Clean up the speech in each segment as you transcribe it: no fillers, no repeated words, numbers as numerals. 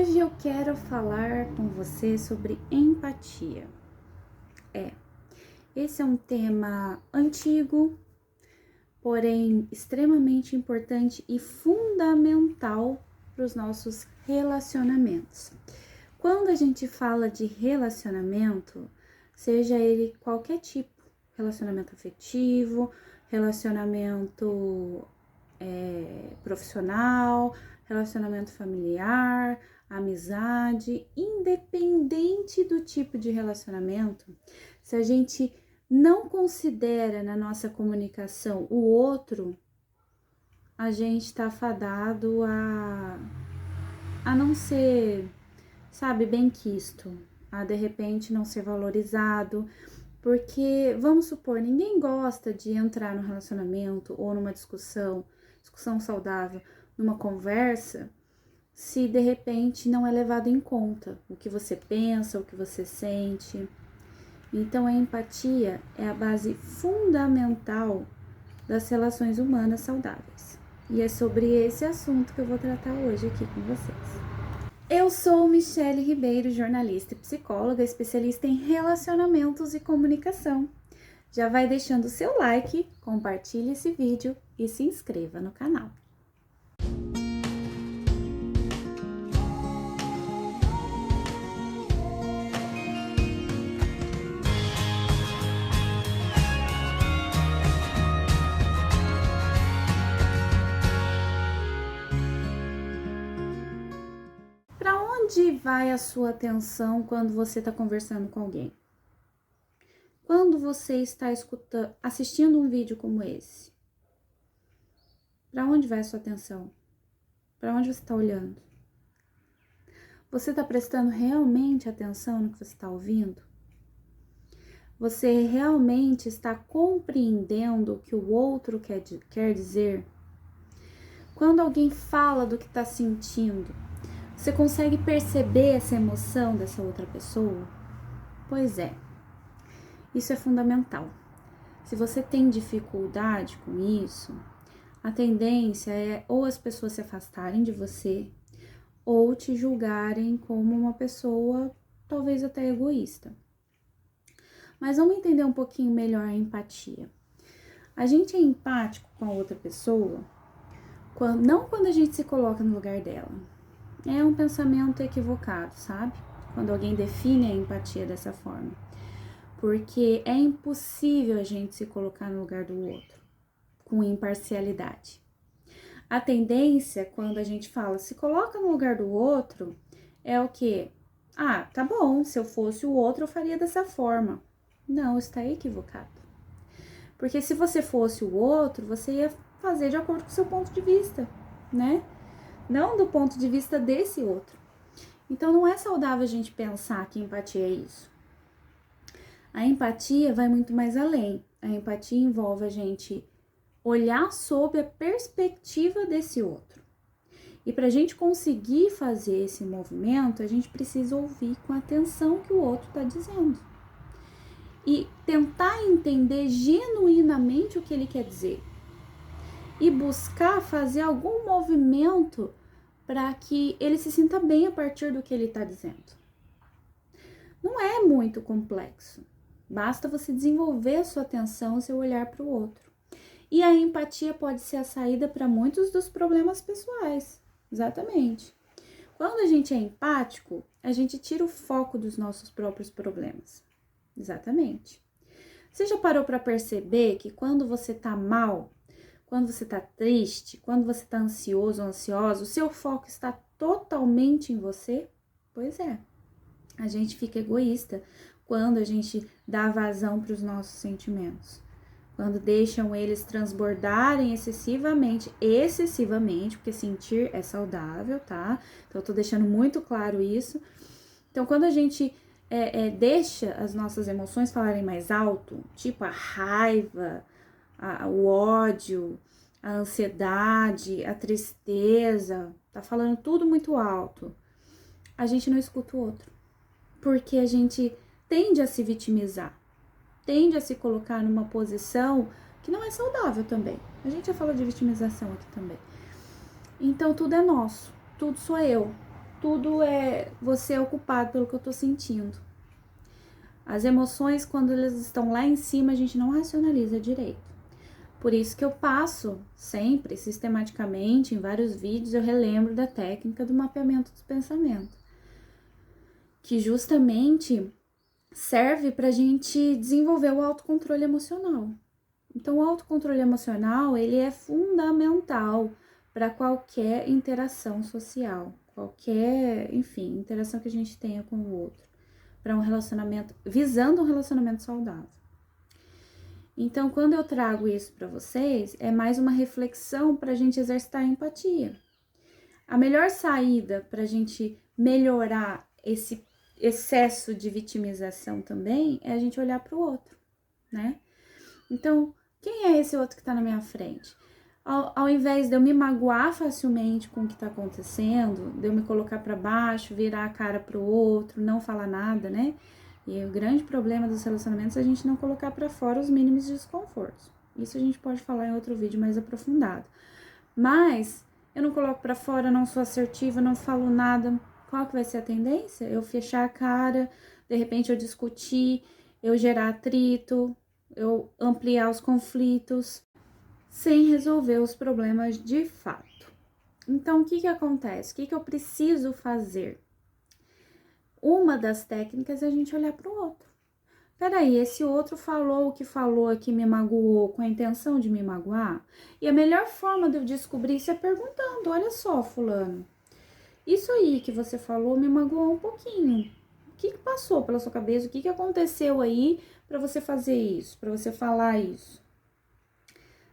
Hoje eu quero falar com você sobre empatia. Esse é um tema antigo, porém extremamente importante e fundamental para os nossos relacionamentos. Quando a gente fala de relacionamento, seja ele qualquer tipo, relacionamento afetivo, relacionamento profissional, relacionamento familiar, amizade, independente do tipo de relacionamento, se a gente não considera na nossa comunicação o outro, a gente está fadado a não ser, sabe, benquisto, a de repente não ser valorizado, porque, vamos supor, ninguém gosta de entrar no relacionamento ou numa discussão saudável, numa conversa, se de repente não é levado em conta o que você pensa, o que você sente. Então a empatia é a base fundamental das relações humanas saudáveis. E é sobre esse assunto que eu vou tratar hoje aqui com vocês. Eu sou Michele Ribeiro, jornalista e psicóloga, especialista em relacionamentos e comunicação. Já vai deixando o seu like, compartilhe esse vídeo e se inscreva no canal. Para onde vai a sua atenção quando você está conversando com alguém? Quando você está assistindo um vídeo como esse? Para onde vai a sua atenção? Para onde você está olhando? Você está prestando realmente atenção no que você está ouvindo? Você realmente está compreendendo o que o outro quer dizer? Quando alguém fala do que está sentindo, você consegue perceber essa emoção dessa outra pessoa? Pois é, isso é fundamental. Se você tem dificuldade com isso, a tendência é ou as pessoas se afastarem de você ou te julgarem como uma pessoa talvez até egoísta. Mas vamos entender um pouquinho melhor a empatia. A gente é empático com a outra pessoa, não quando a gente se coloca no lugar dela. É um pensamento equivocado, sabe? Quando alguém define a empatia dessa forma. Porque é impossível a gente se colocar no lugar do outro com imparcialidade. A tendência, quando a gente fala se coloca no lugar do outro, é o quê? Ah, tá bom, se eu fosse o outro eu faria dessa forma. Não, está equivocado. Porque se você fosse o outro, você ia fazer de acordo com o seu ponto de vista, né? Não do ponto de vista desse outro. Então não é saudável a gente pensar que empatia é isso. A empatia vai muito mais além. A empatia envolve a gente olhar sob a perspectiva desse outro. E para a gente conseguir fazer esse movimento, a gente precisa ouvir com atenção o que o outro está dizendo. E tentar entender genuinamente o que ele quer dizer. E buscar fazer algum movimento para que ele se sinta bem a partir do que ele está dizendo. Não é muito complexo. Basta você desenvolver a sua atenção, o seu olhar para o outro. E a empatia pode ser a saída para muitos dos problemas pessoais. Exatamente. Quando a gente é empático, a gente tira o foco dos nossos próprios problemas. Exatamente. Você já parou para perceber que quando você tá mal, quando você tá triste, quando você tá ansioso ou ansiosa, o seu foco está totalmente em você? Pois é. A gente fica egoísta quando a gente dá vazão para os nossos sentimentos. Quando deixam eles transbordarem excessivamente, porque sentir é saudável, tá? Então, eu tô deixando muito claro isso. Então, quando a gente deixa as nossas emoções falarem mais alto, tipo a raiva, o ódio, a ansiedade, a tristeza, tá falando tudo muito alto, a gente não escuta o outro. Porque a gente tende a se vitimizar, tende a se colocar numa posição que não é saudável também. A gente já falou de vitimização aqui também. Então, tudo é nosso, tudo sou eu. tudo é você ocupado pelo que eu tô sentindo. As emoções, quando elas estão lá em cima, a gente não racionaliza direito. Por isso que eu passo sempre, sistematicamente, em vários vídeos, eu relembro da técnica do mapeamento dos pensamentos, que justamente serve para a gente desenvolver o autocontrole emocional. Então, o autocontrole emocional, ele é fundamental para qualquer interação social, qualquer, enfim, interação que a gente tenha com o outro, para um relacionamento, visando um relacionamento saudável. Então, quando eu trago isso para vocês, é mais uma reflexão para a gente exercitar a empatia. A melhor saída para a gente melhorar esse excesso de vitimização também é a gente olhar para o outro, né? Então, quem é esse outro que está na minha frente? Ao invés de eu me magoar facilmente com o que está acontecendo, de eu me colocar para baixo, virar a cara para o outro, não falar nada, né? E o grande problema dos relacionamentos é a gente não colocar para fora os mínimos desconfortos. Isso a gente pode falar em outro vídeo mais aprofundado. Mas eu não coloco para fora, não sou assertiva, não falo nada. Qual que vai ser a tendência? Eu fechar a cara, de repente eu discutir, eu gerar atrito, eu ampliar os conflitos, sem resolver os problemas de fato. Então, o que acontece? O que eu preciso fazer? Uma das técnicas é a gente olhar para o outro. Peraí, esse outro falou o que falou que me magoou com a intenção de me magoar? E a melhor forma de eu descobrir isso é perguntando: olha só, fulano, isso aí que você falou me magoou um pouquinho. O que passou pela sua cabeça? O que aconteceu aí para você fazer isso, para você falar isso?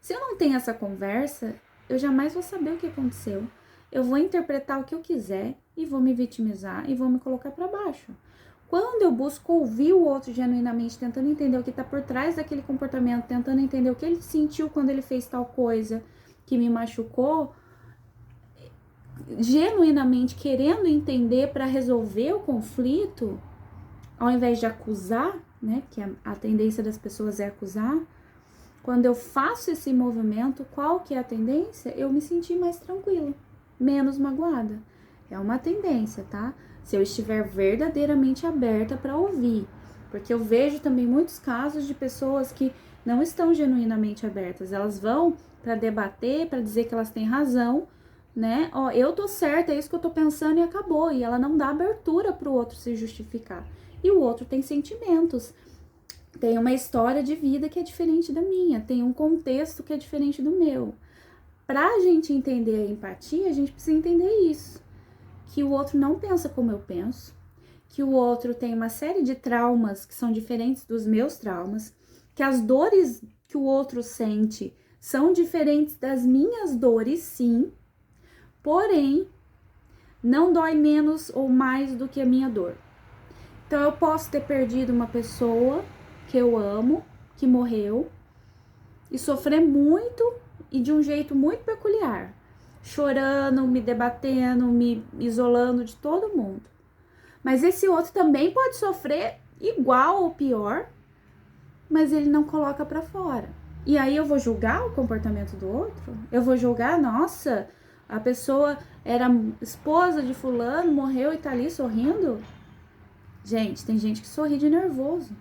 Se eu não tenho essa conversa, eu jamais vou saber o que aconteceu. Eu vou interpretar o que eu quiser e vou me vitimizar e vou me colocar para baixo. Quando eu busco ouvir o outro genuinamente, tentando entender o que está por trás daquele comportamento, tentando entender o que ele sentiu quando ele fez tal coisa que me machucou, genuinamente querendo entender para resolver o conflito, ao invés de acusar, né? Porque a tendência das pessoas é acusar. Quando eu faço esse movimento, qual que é a tendência? Eu me sentir mais tranquila, menos magoada. É uma tendência, tá? Se eu estiver verdadeiramente aberta para ouvir. Porque eu vejo também muitos casos de pessoas que não estão genuinamente abertas. Elas vão para debater, para dizer que elas têm razão, né? Ó, eu tô certa, é isso que eu tô pensando e acabou. E ela não dá abertura para o outro se justificar. E o outro tem sentimentos. Tem uma história de vida que é diferente da minha, tem um contexto que é diferente do meu. Pra gente entender a empatia, a gente precisa entender isso. Que o outro não pensa como eu penso, que o outro tem uma série de traumas que são diferentes dos meus traumas, que as dores que o outro sente são diferentes das minhas dores, sim, porém, não dói menos ou mais do que a minha dor. Então, eu posso ter perdido uma pessoa que eu amo, que morreu, e sofrer muito e de um jeito muito peculiar, chorando, me debatendo, me isolando de todo mundo. Mas esse outro também pode sofrer igual ou pior, mas ele não coloca pra fora. E aí eu vou julgar o comportamento do outro? Eu vou julgar, nossa, a pessoa era esposa de fulano, morreu e tá ali sorrindo? Gente, tem gente que sorri de nervoso.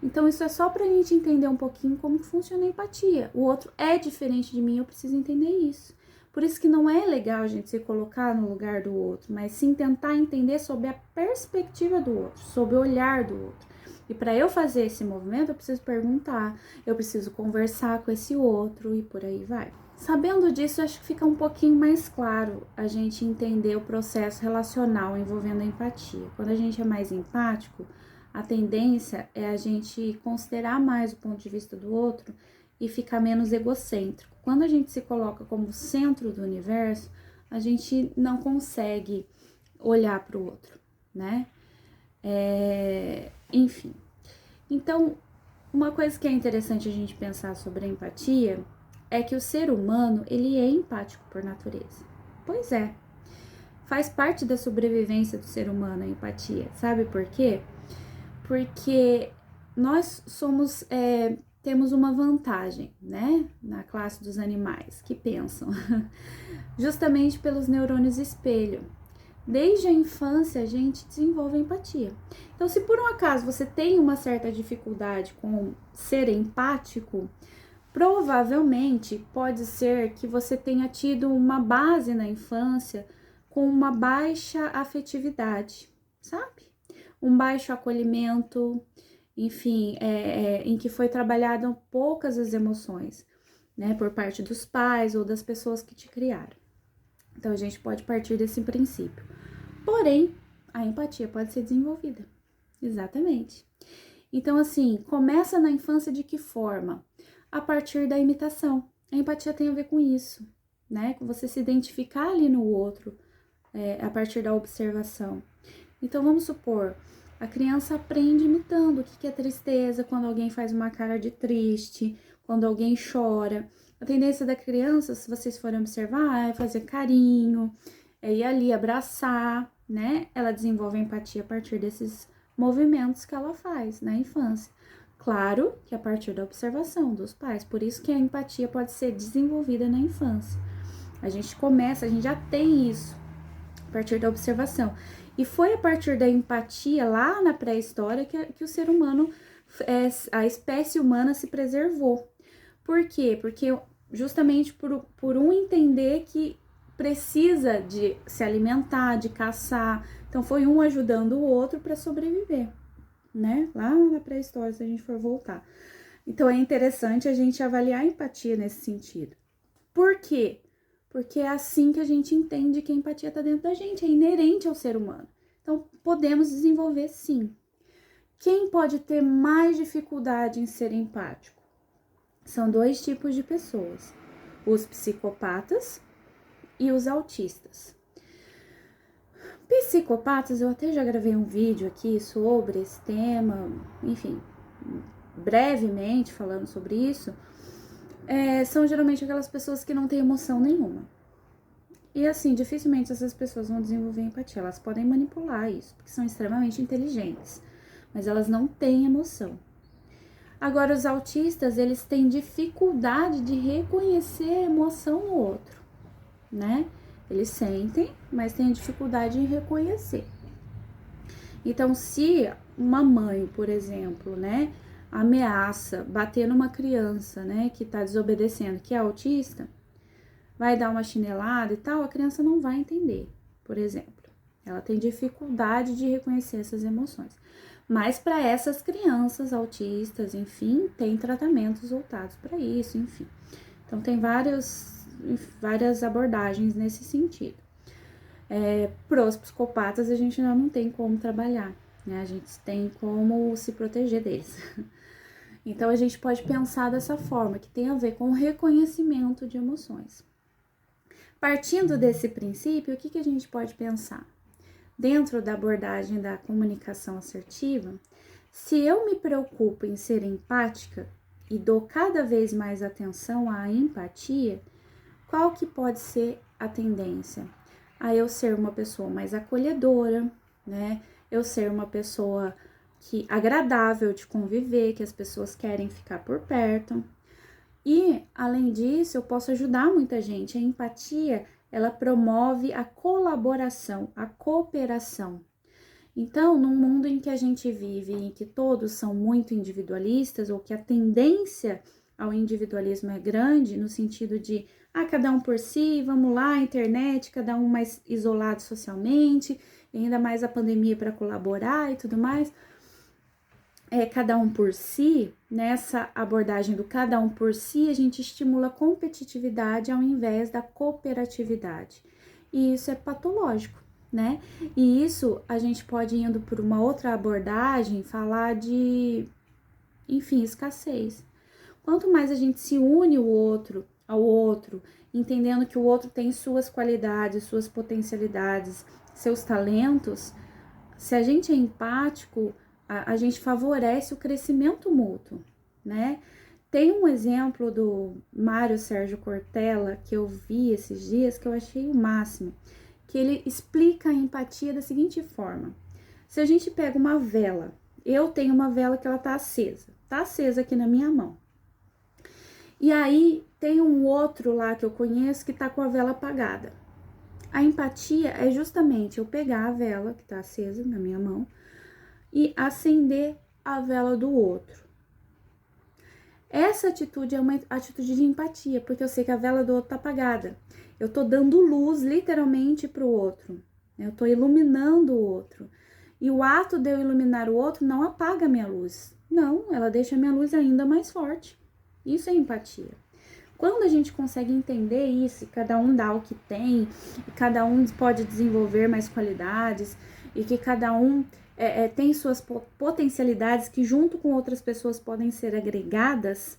Então, isso é só pra gente entender um pouquinho como funciona a empatia. O outro é diferente de mim, eu preciso entender isso. Por isso que não é legal a gente se colocar no lugar do outro, mas sim tentar entender sobre a perspectiva do outro, sobre o olhar do outro. E para eu fazer esse movimento, eu preciso perguntar, eu preciso conversar com esse outro e por aí vai. Sabendo disso, acho que fica um pouquinho mais claro a gente entender o processo relacional envolvendo a empatia. Quando a gente é mais empático, a tendência é a gente considerar mais o ponto de vista do outro e ficar menos egocêntrico. Quando a gente se coloca como centro do universo, a gente não consegue olhar para o outro, né? Enfim. Então, uma coisa que é interessante a gente pensar sobre a empatia é que o ser humano, ele é empático por natureza. Pois é. Faz parte da sobrevivência do ser humano a empatia. Sabe por quê? Porque nós temos uma vantagem, né, na classe dos animais que pensam, justamente pelos neurônios espelho. Desde a infância a gente desenvolve a empatia. Então, se por um acaso você tem uma certa dificuldade com ser empático, provavelmente pode ser que você tenha tido uma base na infância com uma baixa afetividade, sabe? Um baixo acolhimento, enfim, em que foi trabalhado poucas as emoções, né, por parte dos pais ou das pessoas que te criaram. Então a gente pode partir desse princípio. Porém, a empatia pode ser desenvolvida. Exatamente. Então, assim, começa na infância de que forma? A partir da imitação. A empatia tem a ver com isso, né? Com você se identificar ali no outro, a partir da observação. Então, vamos supor, a criança aprende imitando o que é tristeza, quando alguém faz uma cara de triste, quando alguém chora. A tendência da criança, se vocês forem observar, é fazer carinho, é ir ali abraçar, né? Ela desenvolve empatia a partir desses movimentos que ela faz na infância. Claro que a partir da observação dos pais, por isso que a empatia pode ser desenvolvida na infância. A gente já tem isso a partir da observação. E foi a partir da empatia lá na pré-história que o ser humano, a espécie humana se preservou. Por quê? Porque justamente por um entender que precisa de se alimentar, de caçar. Então foi um ajudando o outro para sobreviver, né? Lá na pré-história, se a gente for voltar. Então é interessante a gente avaliar a empatia nesse sentido. Por quê? Porque é assim que a gente entende que a empatia está dentro da gente, é inerente ao ser humano. Então podemos desenvolver sim. Quem pode ter mais dificuldade em ser empático? São dois tipos de pessoas: os psicopatas e os autistas. Psicopatas, eu até já gravei um vídeo aqui sobre esse tema, enfim, brevemente falando sobre isso. São geralmente aquelas pessoas que não têm emoção nenhuma. E assim, dificilmente essas pessoas vão desenvolver empatia. Elas podem manipular isso, porque são extremamente inteligentes, mas elas não têm emoção. Agora, os autistas, eles têm dificuldade de reconhecer a emoção no outro, né? Eles sentem, mas têm dificuldade em reconhecer. Então, se uma mãe, por exemplo, né, ameaça bater numa criança, né, que tá desobedecendo, que é autista, vai dar uma chinelada e tal, a criança não vai entender, por exemplo. Ela tem dificuldade de reconhecer essas emoções. Mas para essas crianças autistas, enfim, tem tratamentos voltados para isso, enfim. Então, tem várias abordagens nesse sentido. Para os psicopatas, a gente ainda não tem como trabalhar, né? A gente tem como se proteger deles. Então, a gente pode pensar dessa forma, que tem a ver com o reconhecimento de emoções. Partindo desse princípio, o que a gente pode pensar? Dentro da abordagem da comunicação assertiva, se eu me preocupo em ser empática e dou cada vez mais atenção à empatia, qual que pode ser a tendência? A eu ser uma pessoa mais acolhedora, né? Eu ser uma pessoa agradável de conviver, que as pessoas querem ficar por perto. E, além disso, eu posso ajudar muita gente. A empatia, ela promove a colaboração, a cooperação. Então, num mundo em que a gente vive, em que todos são muito individualistas, ou que a tendência ao individualismo é grande, no sentido de, cada um por si, vamos lá, internet, cada um mais isolado socialmente, e ainda mais a pandemia para colaborar e tudo mais, cada um por si, nessa abordagem do cada um por si, a gente estimula a competitividade ao invés da cooperatividade. E isso é patológico, né? E isso a gente pode, indo por uma outra abordagem, falar de, enfim, escassez. Quanto mais a gente se une ao outro, entendendo que o outro tem suas qualidades, suas potencialidades, seus talentos, se a gente é empático, a gente favorece o crescimento mútuo, né? Tem um exemplo do Mário Sérgio Cortella que eu vi esses dias que eu achei o máximo, que ele explica a empatia da seguinte forma: se a gente pega uma vela, eu tenho uma vela que ela tá acesa aqui na minha mão. E aí tem um outro lá que eu conheço que tá com a vela apagada. A empatia é justamente eu pegar a vela que tá acesa na minha mão e acender a vela do outro. Essa atitude é uma atitude de empatia, porque eu sei que a vela do outro tá apagada. Eu tô dando luz literalmente pro outro. Eu tô iluminando o outro. E o ato de eu iluminar o outro não apaga a minha luz. Não, ela deixa a minha luz ainda mais forte. Isso é empatia. Quando a gente consegue entender isso, cada um dá o que tem, e cada um pode desenvolver mais qualidades, e que cada um tem suas potencialidades que junto com outras pessoas podem ser agregadas,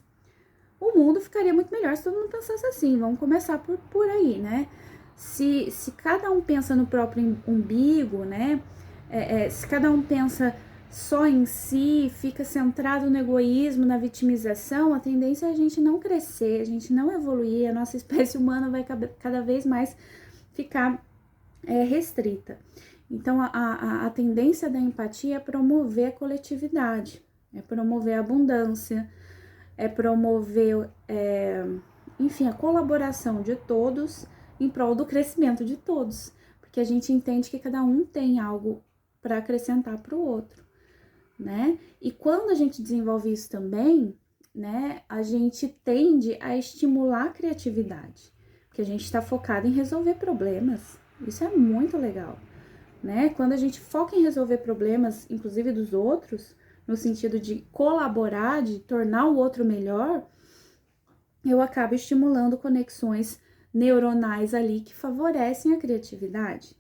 o mundo ficaria muito melhor se todo mundo pensasse assim. Vamos começar por aí, né? Se cada um pensa no próprio umbigo, né? Se cada um pensa só em si, fica centrado no egoísmo, na vitimização, a tendência é a gente não crescer, a gente não evoluir, a nossa espécie humana vai cada vez mais ficar restrita. Então, a tendência da empatia é promover a coletividade, é promover a abundância, é promover, enfim, a colaboração de todos em prol do crescimento de todos, porque a gente entende que cada um tem algo para acrescentar para o outro, né? E quando a gente desenvolve isso também, né, a gente tende a estimular a criatividade, porque a gente está focado em resolver problemas. Isso é muito legal, né? Quando a gente foca em resolver problemas, inclusive dos outros, no sentido de colaborar, de tornar o outro melhor, eu acabo estimulando conexões neuronais ali que favorecem a criatividade.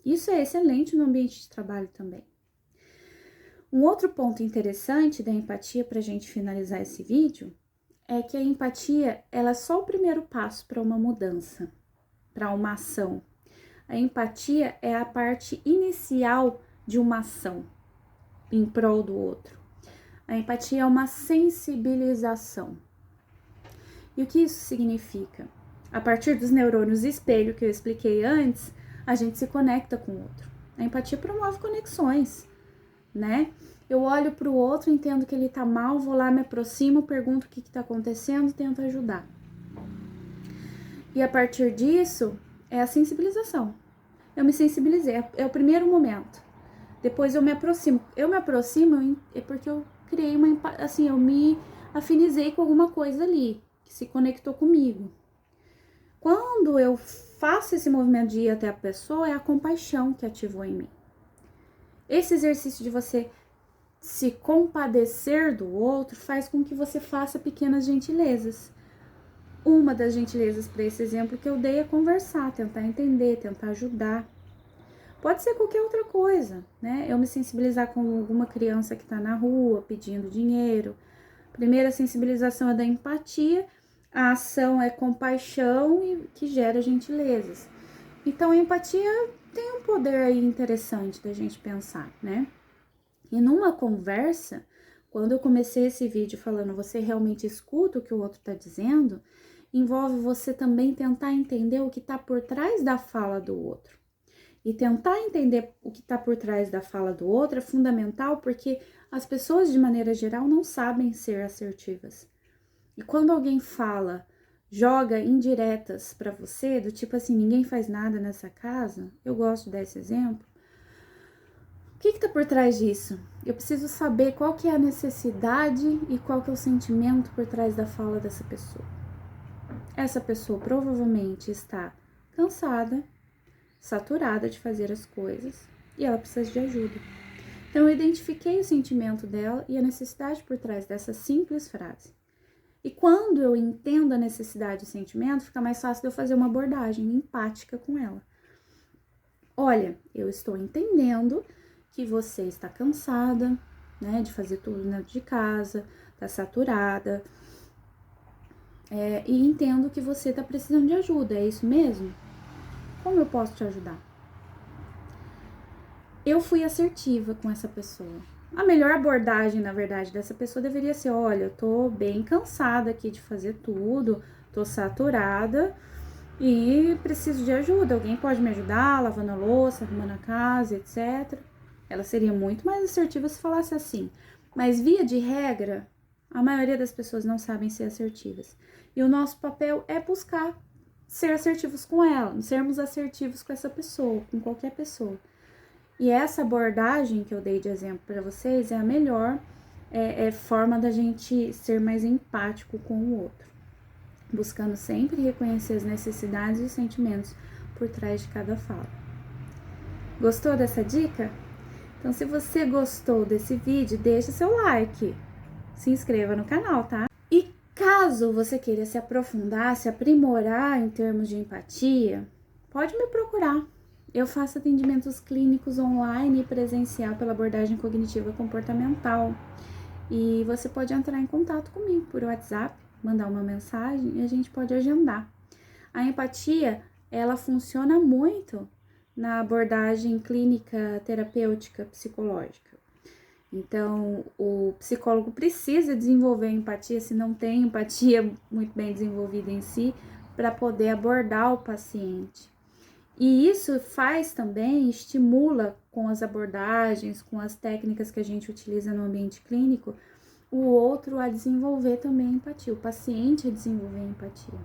Isso é excelente no ambiente de trabalho também. Um outro ponto interessante da empatia para a gente finalizar esse vídeo é que a empatia ela é só o primeiro passo para uma mudança, para uma ação. A empatia é a parte inicial de uma ação em prol do outro. A empatia é uma sensibilização. E o que isso significa? A partir dos neurônios espelho que eu expliquei antes, a gente se conecta com o outro. A empatia promove conexões, né? Eu olho para o outro, entendo que ele tá mal, vou lá, me aproximo, pergunto o que tá acontecendo, tento ajudar. E a partir disso, é a sensibilização. Eu me sensibilizei, é o primeiro momento. Depois eu me aproximo. Eu me aproximo é porque eu criei assim, eu me afinizei com alguma coisa ali, que se conectou comigo. Quando eu faço esse movimento de ir até a pessoa, é a compaixão que ativou em mim. Esse exercício de você se compadecer do outro faz com que você faça pequenas gentilezas. Uma das gentilezas para esse exemplo que eu dei é conversar, tentar entender, tentar ajudar. Pode ser qualquer outra coisa, né? Eu me sensibilizar com alguma criança que está na rua pedindo dinheiro. Primeira sensibilização é da empatia, a ação é compaixão e que gera gentilezas. Então a empatia tem um poder aí interessante da gente pensar, né? E numa conversa, quando eu comecei esse vídeo falando você realmente escuta o que o outro está dizendo, envolve você também tentar entender o que está por trás da fala do outro. E tentar entender o que está por trás da fala do outro é fundamental porque as pessoas, de maneira geral, não sabem ser assertivas. E quando alguém fala, joga indiretas para você, do tipo assim, ninguém faz nada nessa casa, eu gosto desse exemplo. O que está por trás disso? Eu preciso saber qual que é a necessidade e qual que é o sentimento por trás da fala dessa pessoa. Essa pessoa provavelmente está cansada, saturada de fazer as coisas e ela precisa de ajuda. Então eu identifiquei o sentimento dela e a necessidade por trás dessa simples frase. E quando eu entendo a necessidade e o sentimento, fica mais fácil de eu fazer uma abordagem empática com ela. Olha, eu estou entendendo que você está cansada, né, de fazer tudo dentro de casa, está saturada, e entendo que você está precisando de ajuda, é isso mesmo? Como eu posso te ajudar? Eu fui assertiva com essa pessoa. A melhor abordagem, na verdade, dessa pessoa deveria ser, olha, eu tô bem cansada aqui de fazer tudo, tô saturada e preciso de ajuda. Alguém pode me ajudar lavando a louça, arrumando a casa, etc. Ela seria muito mais assertiva se falasse assim. Mas, via de regra, a maioria das pessoas não sabem ser assertivas. E o nosso papel é buscar ser assertivos com ela, sermos assertivos com essa pessoa, com qualquer pessoa. E essa abordagem que eu dei de exemplo para vocês é a melhor forma da gente ser mais empático com o outro, buscando sempre reconhecer as necessidades e os sentimentos por trás de cada fala. Gostou dessa dica? Então, se você gostou desse vídeo, deixa seu like, se inscreva no canal, tá? E caso você queira se aprofundar, se aprimorar em termos de empatia, pode me procurar. Eu faço atendimentos clínicos online e presencial pela abordagem cognitiva comportamental. E você pode entrar em contato comigo por WhatsApp, mandar uma mensagem e a gente pode agendar. A empatia, ela funciona muito na abordagem clínica terapêutica psicológica. Então, o psicólogo precisa desenvolver empatia, se não tem empatia muito bem desenvolvida em si, para poder abordar o paciente. E isso faz também, estimula com as abordagens, com as técnicas que a gente utiliza no ambiente clínico, o outro a desenvolver também empatia, o paciente a desenvolver empatia.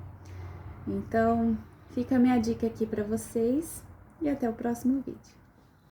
Então, fica a minha dica aqui para vocês e até o próximo vídeo.